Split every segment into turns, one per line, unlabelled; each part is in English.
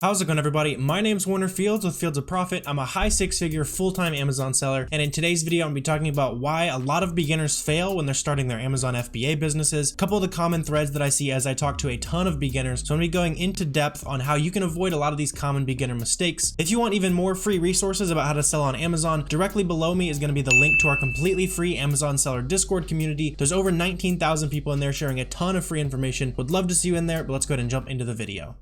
How's it going, everybody? My name's Warner Fields with Fields of Profit. I'm a high six-figure full-time Amazon seller, and in today's video I'm going to be talking about why a lot of beginners fail when they're starting their Amazon FBA businesses, a couple of the common threads that I see as I talk to a ton of beginners. So I'm going to be going into depth on how you can avoid a lot of these common beginner mistakes. If you want even more free resources about how to sell on Amazon, directly below me is going to be the link to our completely free Amazon seller Discord community. There's over 19,000 people in there sharing a ton of free information. Would love to see you in there, but let's go ahead and jump into the video.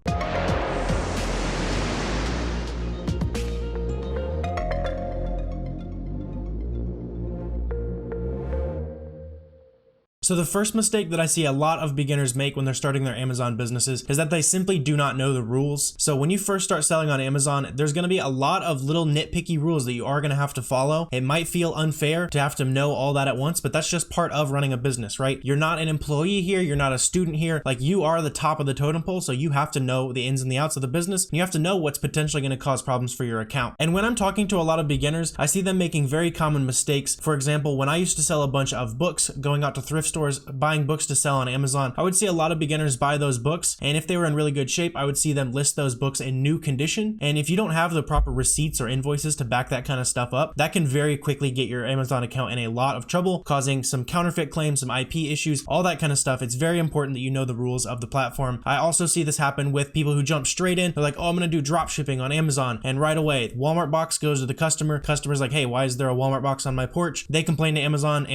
So the first mistake that I see a lot of beginners make when they're starting their Amazon businesses is that they simply do not know the rules. So when you first start selling on Amazon, there's going to be a lot of little nitpicky rules that you are going to have to follow. It might feel unfair to have to know all that at once, but that's just part of running a business, right? You're not an employee here. You're not a student here. Like, you are the top of the totem pole. So you have to know the ins and the outs of the business. And you have to know what's potentially going to cause problems for your account. And when I'm talking to a lot of beginners, I see them making very common mistakes. For example, when I used to sell a bunch of books, going out to thrift stores, buying books to sell on Amazon, I would see a lot of beginners buy those books, and if they were in really good shape, I would see them list those books in new condition. And if you don't have the proper receipts or invoices to back that kind of stuff up, that can very quickly get your Amazon account in a lot of trouble, causing some counterfeit claims, some IP issues, all that kind of stuff. It's very important that you know the rules of the platform. I also see this happen with people who jump straight in. They're like, oh, I'm gonna do drop shipping on Amazon, and right away Walmart box goes to the customer's like, hey, why is there a Walmart box on my porch? They complain to Amazon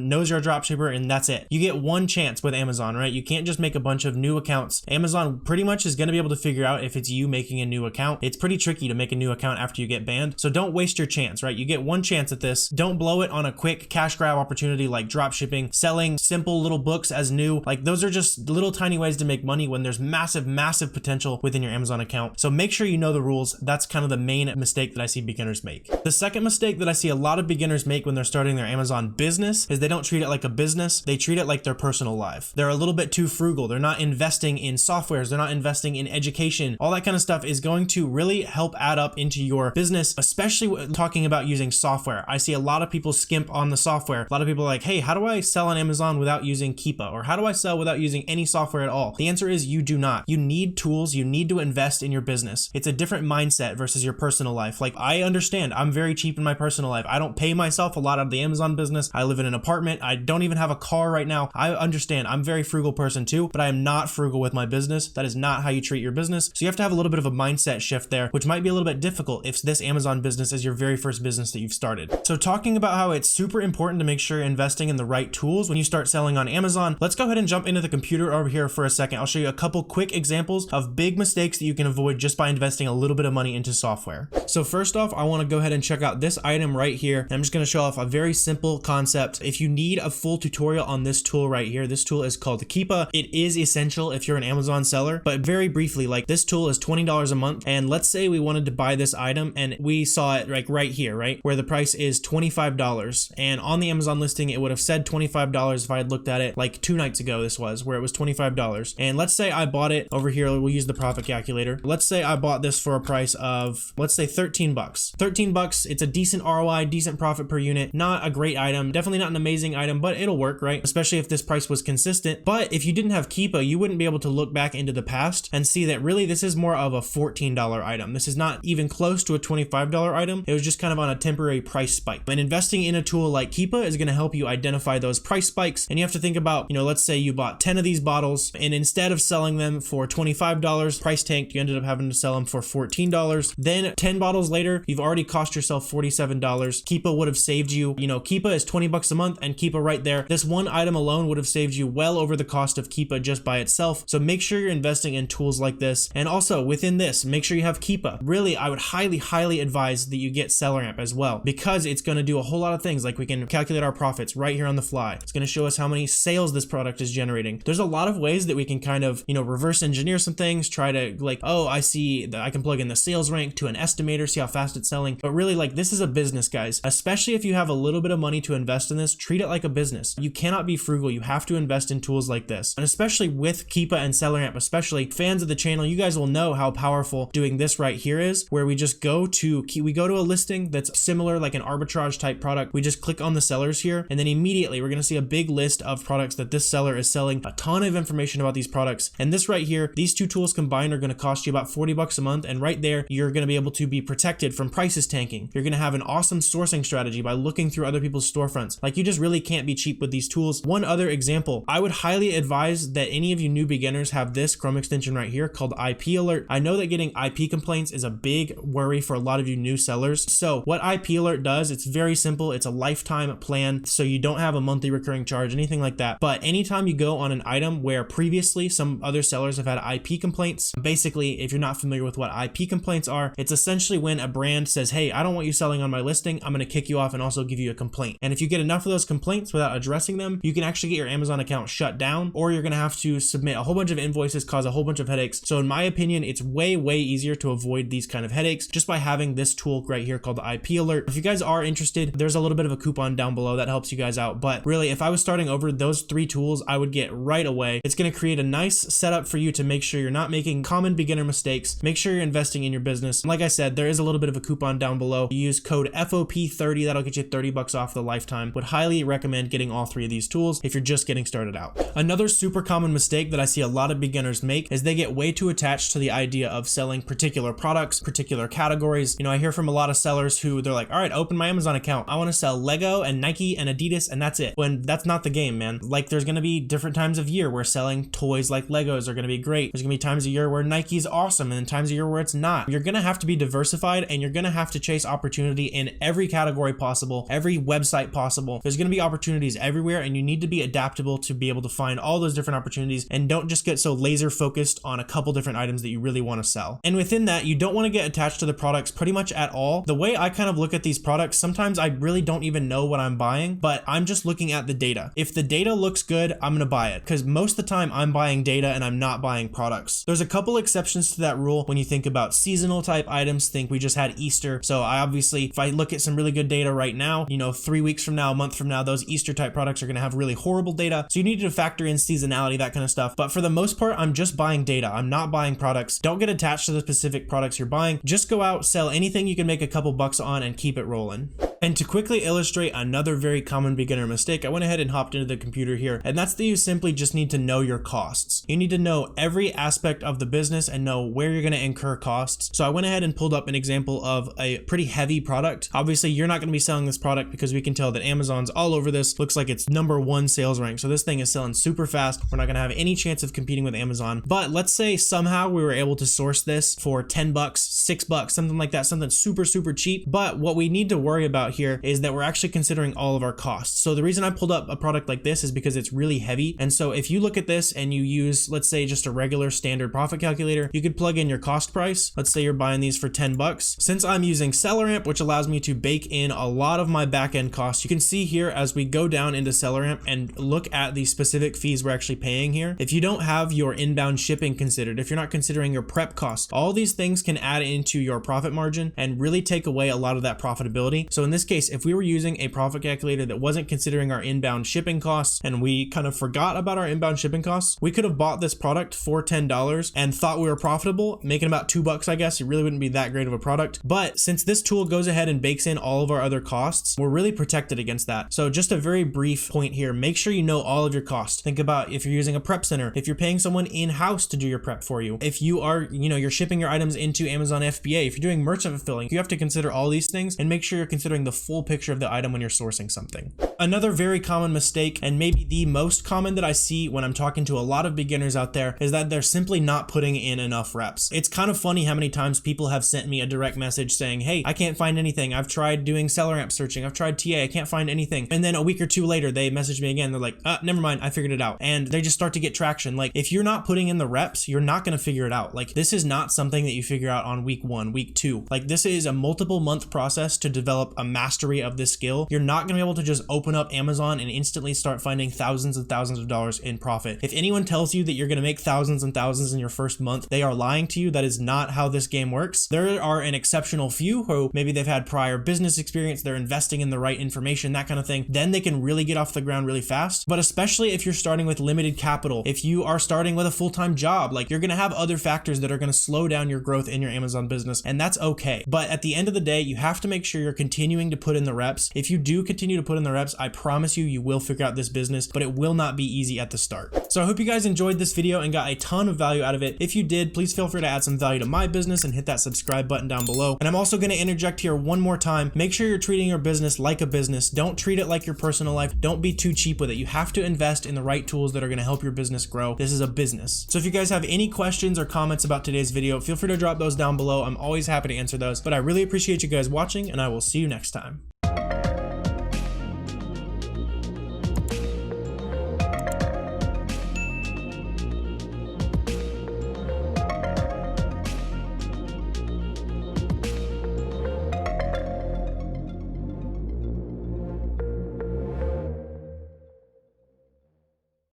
knows you're a drop shipper, and that's it. You get one chance with Amazon, right? You can't just make a bunch of new accounts. Amazon pretty much is going to be able to figure out if it's you making a new account. It's pretty tricky to make a new account after you get banned. So don't waste your chance, right? You get one chance at this. Don't blow it on a quick cash grab opportunity like drop shipping, selling simple little books as new. Like, those are just little tiny ways to make money when there's massive potential within your Amazon account. So make sure you know the rules. That's kind of the main mistake that I see beginners make. The second mistake that I see a lot of beginners make when they're starting their Amazon business is they don't treat it like a business. They treat it like their personal life. They're a little bit too frugal. They're not investing in softwares. They're not investing in education. All that kind of stuff is going to really help add up into your business, especially talking about using software. I see a lot of people skimp on the software. A lot of people are like, hey, how do I sell on Amazon without using Keepa? Or how do I sell without using any software at all? The answer is you do not. You need tools. You need to invest in your business. It's a different mindset versus your personal life. Like, I understand I'm very cheap in my personal life. I don't pay myself a lot out of the Amazon business. I live in an apartment. I don't even have a car right now. I understand. I'm a very frugal person too, but I am not frugal with my business. That is not how you treat your business. So you have to have a little bit of a mindset shift there, which might be a little bit difficult if this Amazon business is your very first business that you've started. So talking about how it's super important to make sure you're investing in the right tools when you start selling on Amazon, let's go ahead and jump into the computer over here for a second. I'll show you a couple quick examples of big mistakes that you can avoid just by investing a little bit of money into software. So first off, I want to go ahead and check out this item right here. I'm just going to show off a very simple concept. If you need a full tutorial on this tool right here, this tool is called Keepa. It is essential if you're an Amazon seller, but very briefly, like, this tool is $20 a month. And let's say we wanted to buy this item and we saw it like right here, right? Where the price is $25. And on the Amazon listing, it would have said $25 if I had looked at it like 2 nights ago. This was where it was $25. And let's say I bought it over here. We'll use the profit calculator. Let's say I bought this for a price of, let's say, 13 bucks. 13 bucks. It's a decent ROI, decent profit per unit. Not a great item. Definitely not an amazing item, but it'll work, right? Especially if this price was consistent. But if you didn't have Keepa, you wouldn't be able to look back into the past and see that really this is more of a $14 item. This is not even close to a $25 item. It was just kind of on a temporary price spike. And investing in a tool like Keepa is going to help you identify those price spikes. And you have to think about, let's say you bought 10 of these bottles, and instead of selling them for $25, price tanked, you ended up having to sell them for $14. Then 10 bottles later, you've already cost yourself $47. Keepa would have saved you, Keepa is 20 bucks a month, and Keepa right there, this one item alone would have saved you well over the cost of Keepa just by itself. So make sure you're investing in tools like this. And also within this, make sure you have Keepa. Really, I would highly advise that you get SellerAmp as well, because it's going to do a whole lot of things. Like, we can calculate our profits right here on the fly. It's going to show us how many sales this product is generating. There's a lot of ways that we can kind of, reverse engineer some things, try to, like, oh, I see that I can plug in the sales rank to an estimator, see how fast it's selling. But really, like, this is a business, guys. Especially if you have a little bit of money to invest in this, treat it like a business. You cannot cannot be frugal. You have to invest in tools like this. And especially with Keepa and SellerAmp, especially fans of the channel, you guys will know how powerful doing this right here is, where we just go to a listing that's similar, like an arbitrage type product. We just click on the sellers here, and then immediately we're going to see a big list of products that this seller is selling, a ton of information about these products. And this right here, these two tools combined are going to cost you about 40 bucks a month. And right there, you're going to be able to be protected from prices tanking. You're going to have an awesome sourcing strategy by looking through other people's storefronts. Like, you just really can't be cheap with these tools. One other example, I would highly advise that any of you new beginners have this Chrome extension right here called IP Alert. I know that getting IP complaints is a big worry for a lot of you new sellers. So what IP Alert does, it's very simple. It's a lifetime plan, so you don't have a monthly recurring charge, anything like that. But anytime you go on an item where previously some other sellers have had IP complaints, basically, if you're not familiar with what IP complaints are, it's essentially when a brand says, hey, I don't want you selling on my listing, I'm going to kick you off and also give you a complaint. And if you get enough of those complaints without addressing them, you can actually get your Amazon account shut down, or you're going to have to submit a whole bunch of invoices, cause a whole bunch of headaches. So in my opinion, it's way easier to avoid these kind of headaches just by having this tool right here called the IP Alert. If you guys are interested, there's a little bit of a coupon down below that helps you guys out. But really, if I was starting over, those 3 tools I would get right away. It's going to create a nice setup for you to make sure you're not making common beginner mistakes. Make sure you're investing in your business. Like I said, there is a little bit of a coupon down below. You use code FOP30, that'll get you 30 bucks off the lifetime. Would highly recommend getting all 3 of these tools if you're just getting started out. Another super common mistake that I see a lot of beginners make is they get way too attached to the idea of selling particular products, particular categories. You know, I hear from a lot of sellers who they're like, all right, open my Amazon account. I want to sell Lego and Nike and Adidas, and that's it. When that's not the game, man. Like, there's going to be different times of year where selling toys like Legos are going to be great. There's going to be times of year where Nike's awesome, and then times of year where it's not. You're going to have to be diversified, and you're going to have to chase opportunity in every category possible, every website possible. There's going to be opportunities everywhere, and you need to be adaptable to be able to find all those different opportunities, and don't just get so laser focused on a couple different items that you really want to sell. And within that, you don't want to get attached to the products pretty much at all. The way I kind of look at these products, sometimes I really don't even know what I'm buying, but I'm just looking at the data. If the data looks good, I'm going to buy it, because most of the time I'm buying data and I'm not buying products. There's a couple exceptions to that rule. When you think about seasonal type items, think we just had Easter. So I obviously, if I look at some really good data right now, you know, 3 weeks from now, a month from now, those Easter type products are going to have really horrible data. So you need to factor in seasonality, that kind of stuff. But for the most part, I'm just buying data. I'm not buying products. Don't get attached to the specific products you're buying. Just go out, sell anything you can make a couple bucks on, and keep it rolling. And to quickly illustrate another very common beginner mistake, I went ahead and hopped into the computer here, and that's that you simply just need to know your costs. You need to know every aspect of the business and know where you're going to incur costs. So I went ahead and pulled up an example of a pretty heavy product. Obviously, you're not going to be selling this product because we can tell that Amazon's all over this. Looks like it's #1 sales rank. So this thing is selling super fast. We're not going to have any chance of competing with Amazon. But let's say somehow we were able to source this for 10 bucks, 6 bucks, something like that, something super cheap. But what we need to worry about here is that we're actually considering all of our costs. So the reason I pulled up a product like this is because it's really heavy. And so if you look at this and you use, let's say, just a regular standard profit calculator, you could plug in your cost price. Let's say you're buying these for 10 bucks. Since I'm using SellerAmp, which allows me to bake in a lot of my back-end costs, you can see here as we go down into SellerAmp and look at the specific fees we're actually paying here. If you don't have your inbound shipping considered, if you're not considering your prep costs, all these things can add into your profit margin and really take away a lot of that profitability. So in this case, if we were using a profit calculator that wasn't considering our inbound shipping costs and we kind of forgot about our inbound shipping costs, we could have bought this product for $10 and thought we were profitable, making about $2, I guess. It really wouldn't be that great of a product. But since this tool goes ahead and bakes in all of our other costs, we're really protected against that. So just a very brief point here, make sure you know all of your costs. Think about if you're using a prep center, if you're paying someone in-house to do your prep for you, if you are, you're shipping your items into Amazon FBA, if you're doing merchant fulfilling, you have to consider all these things and make sure you're considering the full picture of the item when you're sourcing something. Another very common mistake, and maybe the most common that I see when I'm talking to a lot of beginners out there, is that they're simply not putting in enough reps. It's kind of funny how many times people have sent me a direct message saying, hey, I can't find anything. I've tried doing SellerAmp searching. I've tried TA. I can't find anything. And then a week or two later, they message me again. They're like, never mind. I figured it out. And they just start to get traction. Like, if you're not putting in the reps, you're not going to figure it out. Like, this is not something that you figure out on week 1, week 2. Like, this is a multiple month process to develop a mastery of this skill. You're not going to be able to just open open up Amazon and instantly start finding thousands and thousands of dollars in profit. If anyone tells you that you're going to make thousands and thousands in your first month, they are lying to you. That is not how this game works. There are an exceptional few who maybe they've had prior business experience, they're investing in the right information, that kind of thing. Then they can really get off the ground really fast. But especially if you're starting with limited capital, if you are starting with a full-time job, like, you're going to have other factors that are going to slow down your growth in your Amazon business, and that's okay. But at the end of the day, you have to make sure you're continuing to put in the reps. If you do continue to put in the reps, I promise you, you will figure out this business, but it will not be easy at the start. So I hope you guys enjoyed this video and got a ton of value out of it. If you did, please feel free to add some value to my business and hit that subscribe button down below. And I'm also going to interject here one more time. Make sure you're treating your business like a business. Don't treat it like your personal life. Don't be too cheap with it. You have to invest in the right tools that are going to help your business grow. This is a business. So if you guys have any questions or comments about today's video, feel free to drop those down below. I'm always happy to answer those, but I really appreciate you guys watching, and I will see you next time.